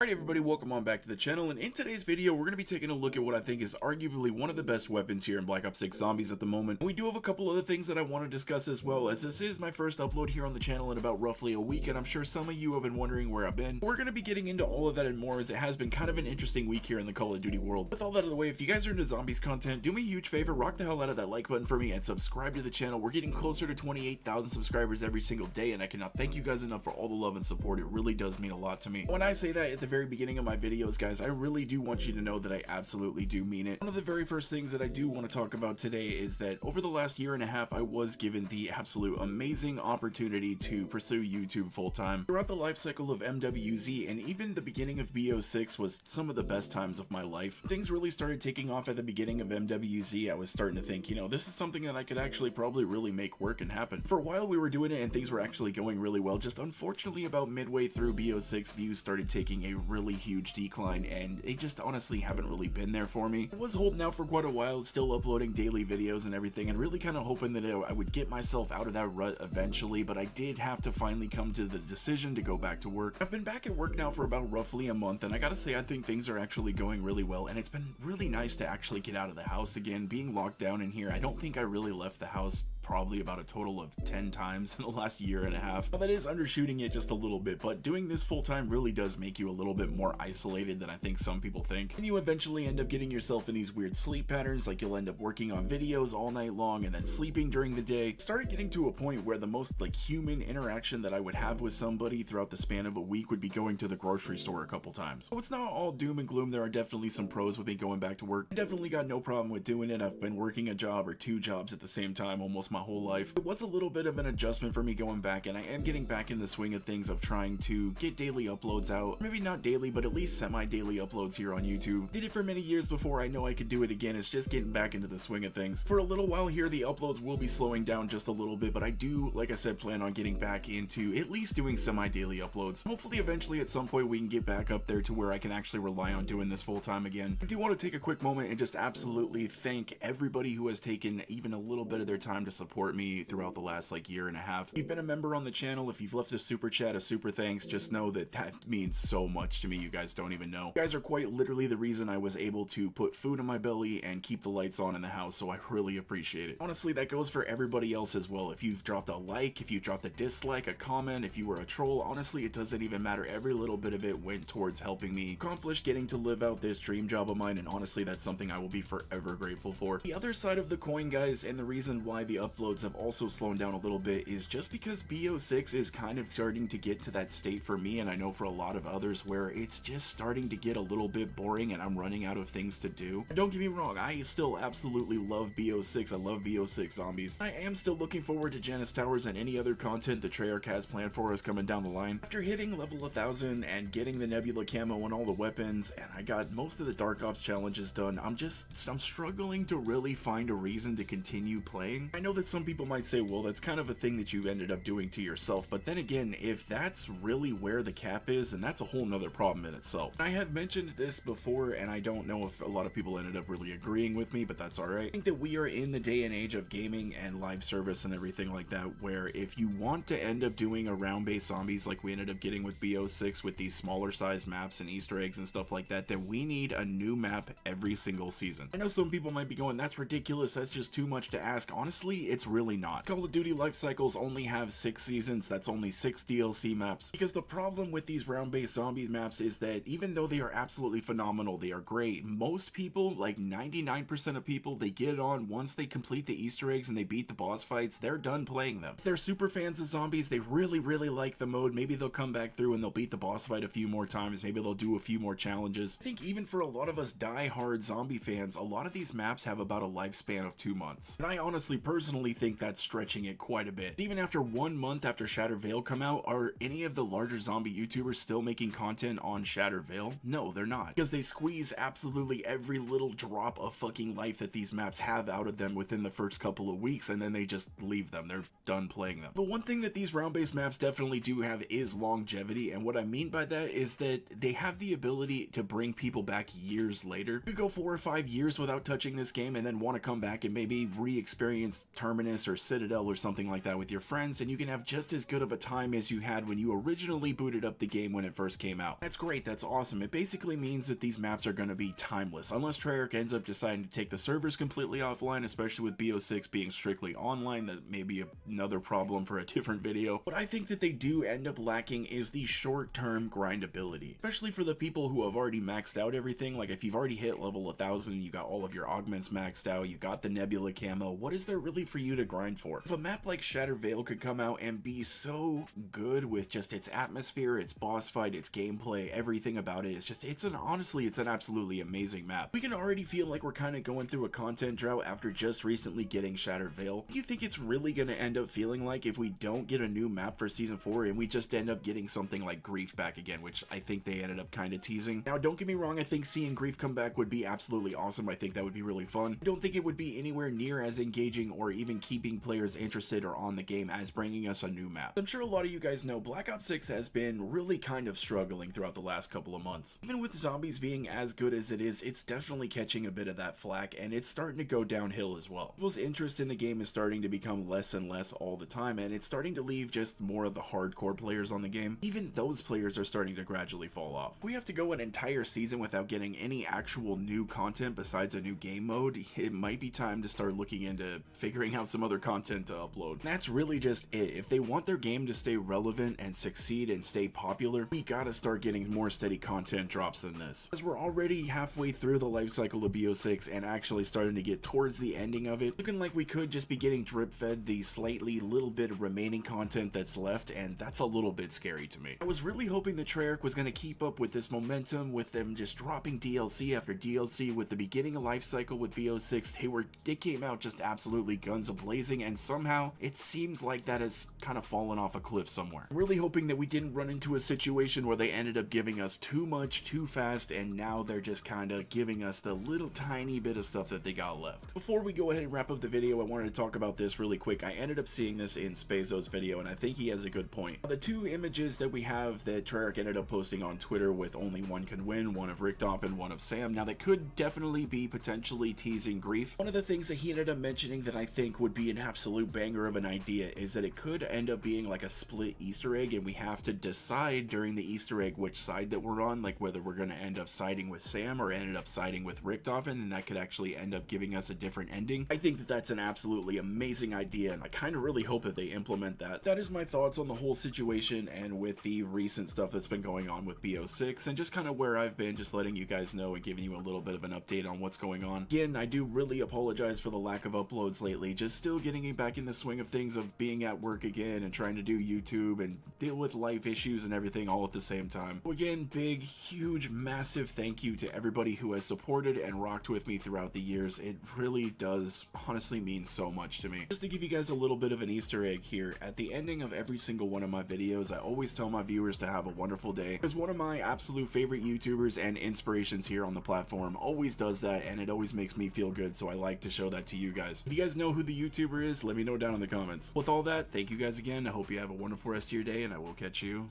Alright everybody, welcome on back to the channel, and in today's video we're going to be taking a look at what I think is arguably one of the best weapons here in Black Ops 6 Zombies at the moment. And we do have a couple other things that I want to discuss as well, as this is my first upload here on the channel in about roughly a week, and I'm sure some of you have been wondering where I've been. We're going to be getting into all of that and more, as it has been kind of an interesting week here in the Call of Duty world. With all that out of the way, if you guys are into Zombies content, do me a huge favor, rock the hell out of that like button for me and subscribe to the channel. We're getting closer to 28,000 subscribers every single day, and I cannot thank you guys enough for all the love and support. It really does mean a lot to me. When I say that at the very beginning of my videos, guys, I really do want you to know that I absolutely do mean it. One of the very first things that I do want to talk about today is that over the last year and a half, I was given the absolute amazing opportunity to pursue YouTube full-time. Throughout the life cycle of MWZ and even the beginning of BO6 was some of the best times of my life. Things really started taking off at the beginning of MWZ. I was starting to think, you know, this is something that I could actually probably really make work and happen. For a while we were doing it and things were actually going really well, just unfortunately about midway through BO6, views started taking a really huge decline, and they just honestly haven't really been there for me. I was holding out for quite a while, still uploading daily videos and everything, and really kind of hoping that I would get myself out of that rut eventually, but I did have to finally come to the decision to go back to work. I've been back at work now for about roughly a month, and I gotta say I think things are actually going really well, and it's been really nice to actually get out of the house again. Being locked down in here, I don't think I really left the house probably about a total of 10 times in the last year and a half. Now, that is undershooting it just a little bit, but doing this full-time really does make you a little bit more isolated than I think some people think. And you eventually end up getting yourself in these weird sleep patterns, like you'll end up working on videos all night long and then sleeping during the day. It started getting to a point where the most human interaction that I would have with somebody throughout the span of a week would be going to the grocery store a couple times. So it's not all doom and gloom. There are definitely some pros with me going back to work. I definitely got no problem with doing it. I've been working a job or two jobs at the same time almost my whole life. It was a little bit of an adjustment for me going back, and I am getting back in the swing of things of trying to get daily uploads out. Maybe not daily, but at least semi-daily uploads here on YouTube. Did it for many years before. I know I could do it again. It's just getting back into the swing of things. For a little while here, the uploads will be slowing down just a little bit, but I do, like I said, plan on getting back into at least doing semi-daily uploads. Hopefully eventually at some point we can get back up there to where I can actually rely on doing this full-time again. I do want to take a quick moment and just absolutely thank everybody who has taken even a little bit of their time to support me throughout the last year and a half. If you've been a member on the channel, if you've left a super chat, a super thanks, just know that that means so much to me. You guys don't even know. You guys are quite literally the reason I was able to put food in my belly and keep the lights on in the house, so I really appreciate it. Honestly, that goes for everybody else as well. If you've dropped a like, if you dropped a dislike, a comment, if you were a troll, honestly, it doesn't even matter. Every little bit of it went towards helping me accomplish getting to live out this dream job of mine, and honestly, that's something I will be forever grateful for. The other side of the coin, guys, and the reason why the uploads have also slowed down a little bit is just because BO6 is kind of starting to get to that state for me, and I know for a lot of others, where it's just starting to get a little bit boring and I'm running out of things to do. And don't get me wrong, I still absolutely love BO6. I love BO6 Zombies. I am still looking forward to Janus Towers and any other content the Treyarch has planned for us coming down the line. After hitting level 1000 and getting the Nebula camo and all the weapons, and I got most of the Dark Ops challenges done, I'm struggling to really find a reason to continue playing. I know that some people might say, well, that's kind of a thing that you've ended up doing to yourself, but then again, if that's really where the cap is, then that's a whole nother problem in itself. I have mentioned this before, and I don't know if a lot of people ended up really agreeing with me, but that's alright. I think that we are in the day and age of gaming and live service and everything like that, where if you want to end up doing a round-based zombies like we ended up getting with BO6 with these smaller size maps and Easter eggs and stuff like that, then we need a new map every single season. I know some people might be going, that's ridiculous, that's just too much to ask. Honestly, it's really not. Call of Duty life cycles only have 6 seasons, that's only 6 DLC maps. Because the problem with these round-based zombie maps is that even though they are absolutely phenomenal, they are great, most people, like 99% of people, they get it on once they complete the Easter eggs and they beat the boss fights, they're done playing them. If they're super fans of zombies, they really like the mode, maybe they'll come back through and they'll beat the boss fight a few more times, maybe they'll do a few more challenges. I think even for a lot of us die-hard zombie fans, a lot of these maps have about a lifespan of 2 months. And I honestly personally think that's stretching it quite a bit. Even after 1 month after Shattered Veil come out, are any of the larger zombie YouTubers still making content on Shattered Veil? No, they're not. Because they squeeze absolutely every little drop of fucking life that these maps have out of them within the first couple of weeks, and then they just leave them. They're done playing them. But one thing that these round-based maps definitely do have is longevity, and what I mean by that is that they have the ability to bring people back years later. You could go 4 or 5 years without touching this game and then want to come back and maybe re-experience Terminus or Citadel or something like that with your friends, and you can have just as good of a time as you had when you originally booted up the game when it first came out. That's great, that's awesome. It basically means that these maps are going to be timeless, unless Treyarch ends up deciding to take the servers completely offline, especially with BO6 being strictly online. That may be another problem for a different video. What I think that they do end up lacking is the short-term grindability, especially for the people who have already maxed out everything. Like, if you've already hit level 1000, you got all of your augments maxed out, you got the Nebula camo, what is there really for you to grind for? If a map like Shattered Veil could come out and be so good with just its atmosphere, its boss fight, its gameplay, everything about it, honestly, it's an absolutely amazing map. We can already feel like we're kind of going through a content drought after just recently getting Shattered Veil. What do you think it's really going to end up feeling like if we don't get a new map for Season 4 and we just end up getting something like Grief back again, which I think they ended up kind of teasing? Now, don't get me wrong, I think seeing Grief come back would be absolutely awesome. I think that would be really fun. I don't think it would be anywhere near as engaging or even keeping players interested or on the game as bringing us a new map. I'm sure a lot of you guys know Black Ops 6 has been really kind of struggling throughout the last couple of months. Even with zombies being as good as it is, it's definitely catching a bit of that flack, and it's starting to go downhill as well. People's interest in the game is starting to become less and less all the time, and it's starting to leave just more of the hardcore players on the game. Even those players are starting to gradually fall off. If we have to go an entire season without getting any actual new content besides a new game mode, it might be time to start looking into figuring out some other content to upload. And that's really just it. If they want their game to stay relevant and succeed and stay popular, we gotta start getting more steady content drops than this. Because we're already halfway through the life cycle of BO6 and actually starting to get towards the ending of it, looking like we could just be getting drip fed the slightly little bit of remaining content that's left, and that's a little bit scary to me. I was really hoping that Treyarch was going to keep up with this momentum, with them just dropping DLC after DLC. With the beginning of life cycle with BO6, they came out just absolutely guns a-blazing, and somehow it seems like that has kind of fallen off a cliff somewhere. I'm really hoping that we didn't run into a situation where they ended up giving us too much too fast, and now they're just kind of giving us the little tiny bit of stuff that they got left. Before we go ahead and wrap up the video, I wanted to talk about this really quick. I ended up seeing this in Spazo's video, and I think he has a good point. The two images that we have that Treyarch ended up posting on Twitter with only one can win, one of Richtoff and one of Sam, now that could definitely be potentially teasing Grief. One of the things that he ended up mentioning that I think would be an absolute banger of an idea is that it could end up being like a split Easter egg, and we have to decide during the Easter egg which side that we're on, like whether we're going to end up siding with Sam or ended up siding with Richtoff, and that could actually end up giving us a different ending. I think that that's an absolutely amazing idea, and I kind of really hope that they implement that. That is my thoughts on the whole situation and with the recent stuff that's been going on with BO6, and just kind of where I've been, just letting you guys know and giving you a little bit of an update on what's going on. Again, I do really apologize for the lack of uploads lately, just still getting back in the swing of things of being at work again and trying to do YouTube and deal with life issues and everything all at the same time. So again, big, huge, massive thank you to everybody who has supported and rocked with me throughout the years. It really does honestly mean so much to me. Just to give you guys a little bit of an Easter egg here, at the ending of every single one of my videos, I always tell my viewers to have a wonderful day, because one of my absolute favorite YouTubers and inspirations here on the platform always does that, and it always makes me feel good, so I like to show that to you guys. If you guys know who the YouTuber is, let me know down in the comments. With all that, thank you guys again. I hope you have a wonderful rest of your day, and I will catch you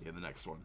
in the next one.